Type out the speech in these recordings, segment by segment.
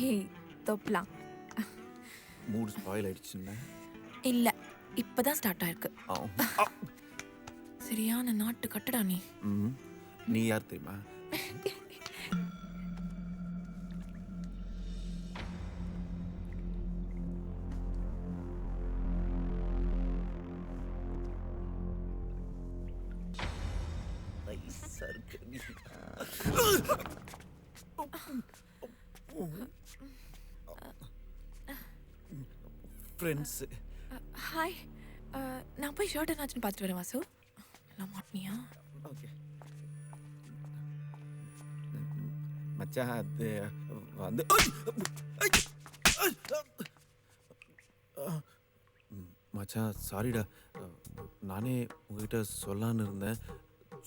ஏய் தொப்பலாம். Mood spoil ஆயிடுச்சுன்னா இல்ல இப்பதான் ஸ்டார்ட் ஆயிருக்கு. சரியான நாட்டு கட்டடா நீ. நீ யார் தெரியுமா? ஃப்ரெண்ட்ஸ். ஹாய். நான் போய் ஷர்ட் என்னாச்சுன்னு பார்த்துட்டு வரேன் வாசு. நான் மாட்டினியா? ஓகே மச்சான், அது வந்து மச்சான் சாரிடா. நானே உங்ககிட்ட சொல்லான்னு இருந்தேன்.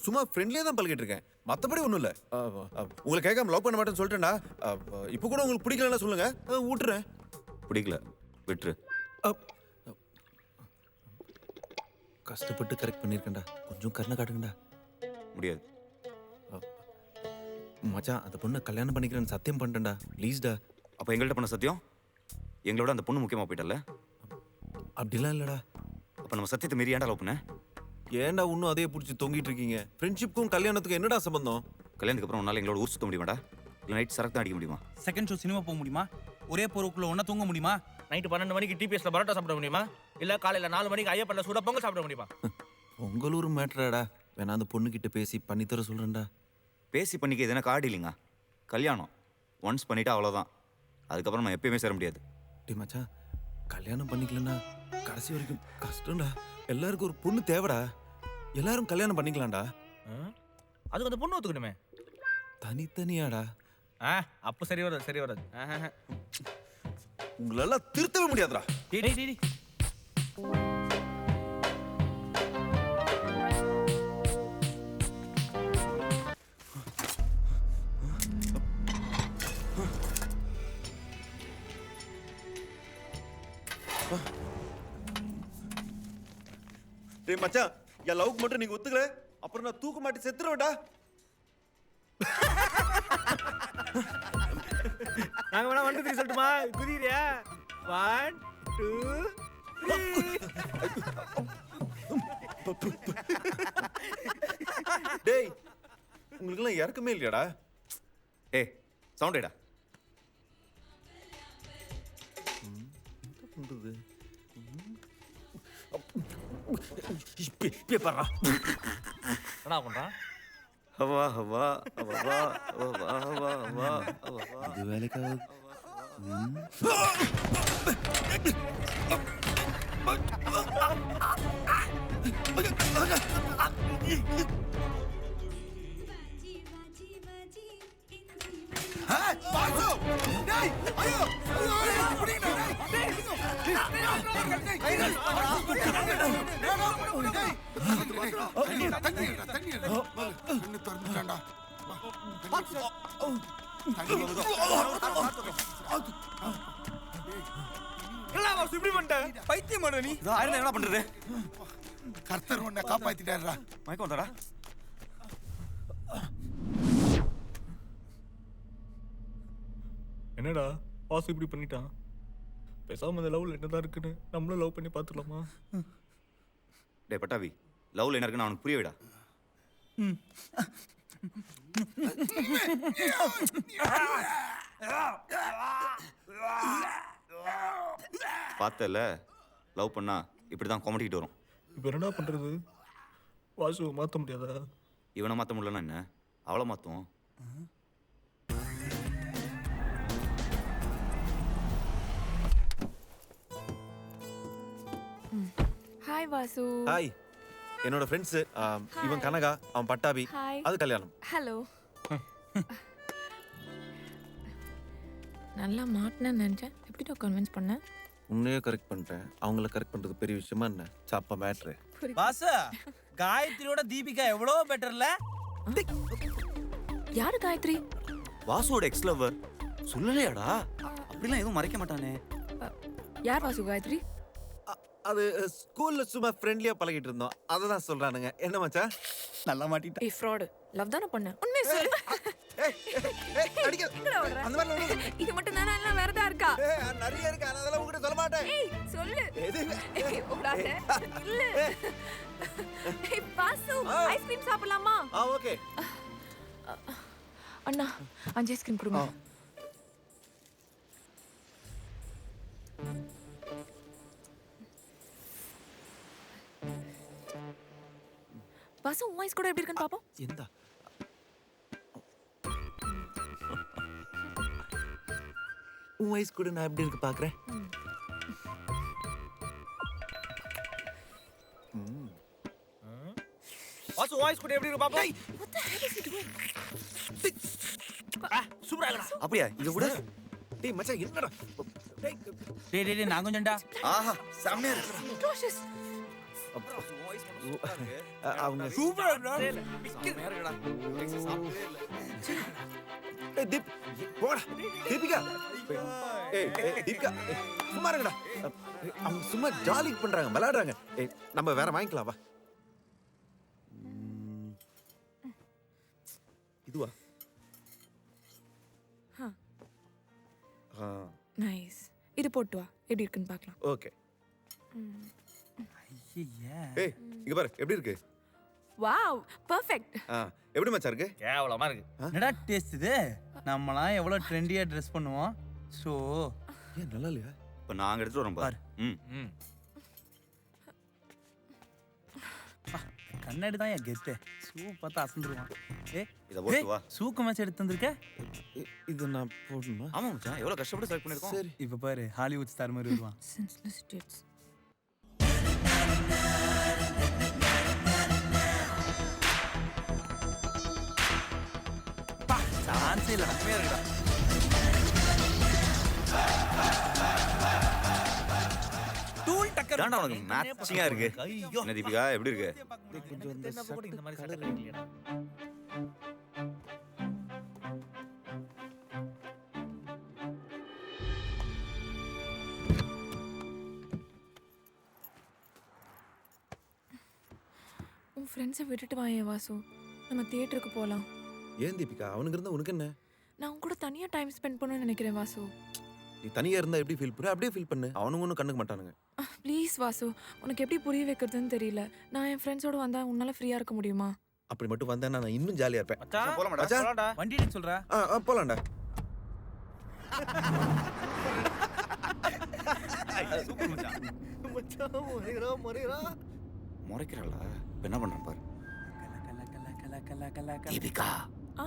சும்மா ஃப்ரெண்ட்லியே தான் பழகிட்டு இருக்கேன், மற்றபடி ஒன்றும் இல்லை. உங்களை கேட்காம லவ் பண்ண மாட்டேன்னு சொல்லிட்டேன்டா. இப்போ கூட உங்களுக்கு பிடிக்கலன்னா சொல்லுங்க, விட்டுறேன். பிடிக்கல விட்டுரு. கஷ்டப்பட்டு கரெக்ட் பண்ணியிருக்கேன்டா, கொஞ்சம் கருணை காட்டுங்கடா. முடியாது மச்சான், அந்த பொண்ணை கல்யாணம் பண்ணிக்கிறேன்னு சத்தியம் பண்ணிட்டேன்டா, ப்ளீஸ்டா. அப்போ எங்கள்கிட்ட பண்ண சத்தியம் எங்களோட அந்த பொண்ணு முக்கியமாக போயிட்டல? அப்படிலாம் இல்லைடா. அப்போ நம்ம சத்தியத்தை மீறி ஏன்டா லவ் பண்ண? ஏன்டா இன்னும் அதே பிடிச்சி தொங்கிட்டு இருக்கீங்க? ஃப்ரெண்ட்ஷிப்புக்கும் கல்யாணத்துக்கும் என்னடா சம்பந்தம்? கல்யாணத்துக்கு அப்புறம் உன்னால எங்களோட ஊர் சுத்த முடியுமாடா? இல்லை நைட் சரக்கு தான் அடிக்க முடியுமா? செகண்ட் ஷோ சினிமா போக முடியுமா? ஒரே பொருளுக்குள்ள ஒன்றா தூங்க முடியுமா? நைட்டு 12 மணிக்கு டிபிஎஸ்ல பரோட்டா சாப்பிட முடியுமா? இல்லை காலையில் 4 மணிக்கு ஐயப்பன்ல சூட பொங்கல் சாப்பிட முடியுமா? உங்களூர் மேட்ராடா. வேணா அந்த பொண்ணுக்கிட்ட பேசி பண்ணித்தர சொல்கிறேன்டா. பேசி பண்ணிக்க எதுனா கார்டு இல்லைங்க. கல்யாணம் ஒன்ஸ் பண்ணிட்டா அவ்வளோதான், அதுக்கப்புறம் நான் எப்பயுமே சேர முடியாது. டே மச்சான், கல்யாணம் பண்ணிக்கலன்னா கடைசி வரைக்கும் கஷ்டம்டா. எல்லாருக்கும் ஒரு பொண்ணு தேவைடா. எல்லாரும் கல்யாணம் பண்ணிக்கலாம்டா. அதுக்கு அந்த பொண்ணு ஒத்துக்கணுமே. தனித்தனியாடா. அப்போ சரி வராது, சரி வராது. உங்களெல்லாம் திருத்தவே முடியாதுடா. டேய் மச்சான், என் லவ்க்கு மட்டும் நீங்க ஒத்துக்கல, அப்புறம் நான் தூக்க மாட்டி செத்துருவேன்டா. நாங்க வேணா 1 2 3 சொல்லட்டுமா? குதிரியா? 1 2 டேய், உங்களுக்கெல்லாம் இறக்கமே இல்லையாடா? ஏய் சவுண்டேடா. என்ன பண்றான்? ஹவா ஹவா ஹவா ஹவா ஹவா ஹவா ஹவா. இது வேலைக்காக. என்ன பண்றது? கர்த்தர் உன்னை காப்பாத்திட்டாரா? மயக்கம் வந்தாடா. என்னடா வாசு இப்படி பண்ணிட்டான்? பேசாம இந்த லவ்ல என்னதான் இருக்குன்னு நம்மளும் லவ் பண்ணி பார்த்துடலாமா? டே பட்டாவி, லவ்ல என்ன இருக்குன்னு அவனுக்கு புரிய விடா. பார்த்தல, லவ் பண்ணா இப்படிதான் கொமட்டிக்கிட்டு வரும். இப்போ என்னடா பண்றது? வாசுவை மாற்ற முடியாதா? இவனை மாற்ற முடியலன்னா என்ன, அவளை மாற்றுவோம். ஹாய் வாசு. ஹாய். என்னோட ஃப்ரெண்ட்ஸ். இவன் கனகா, அவன் பட்டாபி. அது கல்யாணம். ஹலோ. நல்லா மாட்டினேன்னு நினச்சேன். எப்படிடா கன்வின்ஸ் பண்ண? உன்னையே கரெக்ட் பண்ணிட்டேன். அவங்கள கரெக்ட் பண்றது பெரிய விஷயமா என்ன? சாப்பா மேட்ரு. பாஸ், காயத்ரியோட தீபிகா எவ்வளோ பெட்டர்ல? யாரு காயத்ரி? வாசுவோட எக்ஸ் லவர். சொல்லலையாடா? அப்படிலாம் எதுவும் மறைக்க மாட்டானே. யார் வாசு காயத்ரி? அது ஸ்கூல்ல சும்மா ஃப்ரெண்ட்லியா பழகிட்டு இருந்தோம், அதை தான் சொல்றானுங்க. என்ன மச்சான்? நல்லா மாட்டிட்டா. ஏய் ஃப்ராட். லவ் தான பண்ண. உண்மையை சொல்லு. அடிக்க எங்கடா ஓடுற? அந்த மாதிரி ஒண்ணு இது மட்டும் தானே எல்லாம் வேறதா இருக்கா? நிறைய இருக்கு ஆனா அதெல்லாம் உங்ககிட்ட சொல்ல மாட்டேன் ஏய் சொல்லு. எதுவுமே. ஏய் ஓடாத. இல்ல. ஏய் பாசு ஐஸ்கிரீம் சாப்பிடலாமா? ஓகே அண்ணா 5 ஐஸ்கிரீம் கொடுங்க. பாசு உன் ஐஸ் கூட எப்படி இருக்குன்னு பாப்போம். எந்த உன் வயசு கூட நான் எப்படி இருக்கு பாக்குறேன் வாசு வாய்ஸ் கூட எப்படி இருக்கு பாப்போம். What the hell is he doing? சூப்பரா இருக்கடா. அப்படியா இங்க கூட டேய் மச்சான் என்னடா டேய் டேய் டேய் டேய் நான் கொஞ்சம்டா. ஆஹா செம்மையா இருக்கு Atrocious. அவங்க சூப்பரா இருக்குடா. ஏய் தீப் போடா தீபிகா ஏய் தீபிகா சும்மா இருங்கடா அவங்க சும்மா ஜாலி பண்றாங்க விளையாடுறாங்க ஏய் நம்ம வேற வாங்கிக்கலாம் வா இதுவா நைஸ். இது போட்டு வா எப்படி இருக்குன்னு பார்க்கலாம். ஓகே ஐயே. ஏய் இங்க பாரு எப்படி இருக்கு வாவ் பெர்ஃபெக்ட். எப்படி மச்சான் இருக்கு கேவலமா இருக்கு. என்னடா டேஸ்ட் இது? நம்மலாம் எவ்வளவு ட்ரெண்டியா ட்ரெஸ் பண்ணுவோம். சோ ஏன் நல்லா இல்லையா இப்போ நாங்க எடுத்துட்டு வரோம் பாரு. ம் கண்ணாடி தான் என் கெத்து. சூ பார்த்தா அசந்துருவான். இதை போட்டு வா. சூக்கு மேட்ச் எடுத்து வந்திருக்க. இது நான் போடணுமா ஆமா மச்சான் எவ்வளவு கஷ்டப்பட்டு செலக்ட் பண்ணிருக்கோம். சரி இப்ப பாரு ஹாலிவுட் ஸ்டார் மாதிரி வருவான். Senseless dates. சான்ஸே இல்ல. கம்மியா இருக்குடா. டூல் டக்கர். தாண்டா உனக்கு மேட்சிங்கா இருக்கு. ஐயோ. என்ன தீபிகா எப்படி இருக்கு? கொஞ்சம் இந்த என்ன போடு இந்த மாதிரி colour சட்டை கட்டிக்கலையாடா. உன் ஃப்ரெண்ட்ஸை விட்டுட்டு வாயேன் வாசு. நம்ம தியேட்டருக்கு போகலாம். ஏன் தீபிகா அவனுக்கு இருந்தா உனக்கு என்ன நான் உன் கூட தனியாக டைம் ஸ்பெண்ட் பண்ணணும்னு நினைக்கிறேன் வாசு. நீ தனியா இருந்தா எப்படி ஃபீல் பண்ண அப்படியே ஃபீல் பண்ணு அவனுங்க ஒன்றும் கண்டுக்க மாட்டானுங்க ப்ளீஸ் வாசு, உனக்கு எப்படி புரிய வைக்கிறதுன்னு தெரியல. நான் என் ஃப்ரெண்ட்ஸோட வந்தால் உன்னால் ஃப்ரீயாக இருக்க முடியுமா? அப்படி மட்டும் வந்தா நான் இன்னும் ஜாலியா இருப்பேன் மச்சான் போலாமாடா? மச்சான். போலாம்டா. வண்டி எடுக்க சொல்றா. போலாம்டா சூப்பர் மச்சான். முறைக்கிறாளா? இப்ப என்ன பண்றான் பாரு. தீபிகா ஆ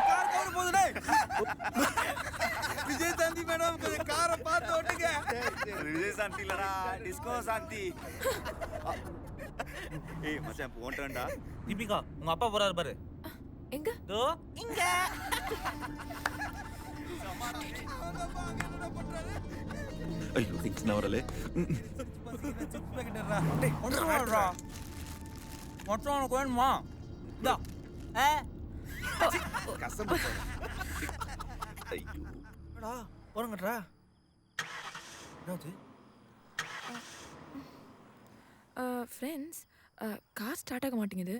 கார் கவர் போகுது டேய். விஜய் சாந்தி மேடம் கொஞ்சம் காரை பார்த்து ஓட்டுங்க. விஜய் சாந்தி இல்லடா டிஸ்கோ சாந்தி. ஏய் மச்சான் போன்டா. தீபிகா உங்க அப்பா போறாரு பாரு. எங்க? தோ இங்க. ஐயோ திங்ஸ் நான் வரல டேய் ஒன்றா. மொத்தம் உனக்கு வேணுமா? இதா. கசம் ஐயோ டா போறங்கடா. என்னது? ஃப்ரெண்ட்ஸ், கார் ஸ்டார்ட் ஆக மாட்டேங்குது.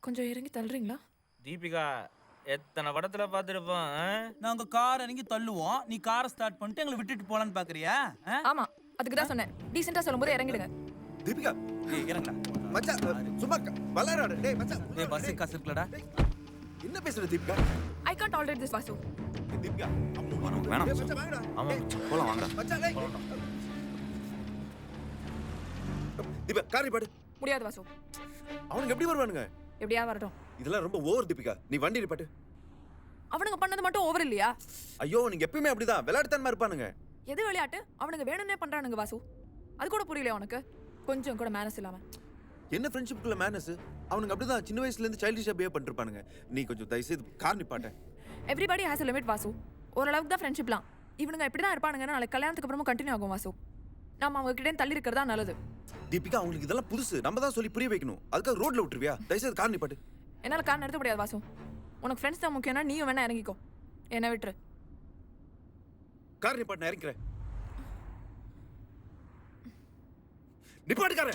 கொஞ்சம் இறங்கி தள்ளுறீங்களா? தீபிகா எத்தனை படத்துல பார்த்துருப்போம். நாங்க கார் இறங்கி தள்ளுவோம். நீ காரை ஸ்டார்ட் பண்ணிட்டு எங்களை விட்டுட்டு போலான்னு பாக்குறியா? ஆமா, அதுக்கு தான் சொன்னேன். டீசெண்டா சொல்லும்போது இறங்கிடுங்க. தீபிகா ஏய் இறங்கடா. மச்சான் சும்மா விளையாடு டேய் மச்சான் டேய் பஸ் காசு இருக்குலடா. என்ன பேசுற Deepika I can't tolerate this Vasu. Deepika வேணாம் டேய் மச்சான். மச்சான் வாங்கடா ஆமா மச்சான் போலாம் வாங்கடா. மச்சான் டேய் தீபிகா காரி பாடு முடியாது வாசு. அவனுக்கு எப்படி வருவானுங்க எப்படியா வரட்டும். இதெல்லாம் ரொம்ப ஓவர் தீபிகா நீ வண்டி நிப்பாட்டு அவனுங்க பண்ணது மட்டும் ஓவர் இல்லையா? ஐயோ நீங்க எப்பயுமே அப்படிதான் விளையாட்டுத்தனமா இருப்பானுங்க எது விளையாட்டு? அவனுங்க வேணும்னே பண்றானுங்க வாசு. அது கூட புரியல உனக்கு? கொஞ்சம் கூட மேனஸ் இல்லாம. என்ன ஃப்ரெண்ட்ஷிப்குள்ள மேனஸ் அவனுங்க அப்படிதான் சின்ன வயசுல இருந்து சைல்டிஷா பிஹேவ் பண்ணிருப்பானுங்க நீ கொஞ்சம் தயவு செய்து கார் நிப்பாட்ட everybody has a limit Vasu. ஓரளவுக்கு தான் ஃப்ரெண்ட்ஷிப்லாம். இவனுங்க இப்படி தான் இருப்பானுங்கன்னா நாளைக்கு கல்யாணத்துக்கு அப்புறமும் கண்டினியூ ஆகும் வாசு. நம்ம அவங்க கிட்டே தள்ளி இருக்கிறதா நல்லது. தீபிகா அவங்களுக்கு இதெல்லாம் புதுசு நம்ம தான் சொல்லி புரிய வைக்கணும் அதுக்காக ரோட்ல விட்டுருவியா தயவு செய்து கார் நிப்பாட்டு என்னால் கார் நிறுத்த முடியாது வாசு. உனக்கு ஃப்ரெண்ட்ஸ் தான் முக்கியம்னா நீயும் வேணா இறங்கிக்கோ. என்ன விட்டுரு. கார் நிப்பாட்டு நான் இறங்கிறேன் நிப்பாட்டு காரை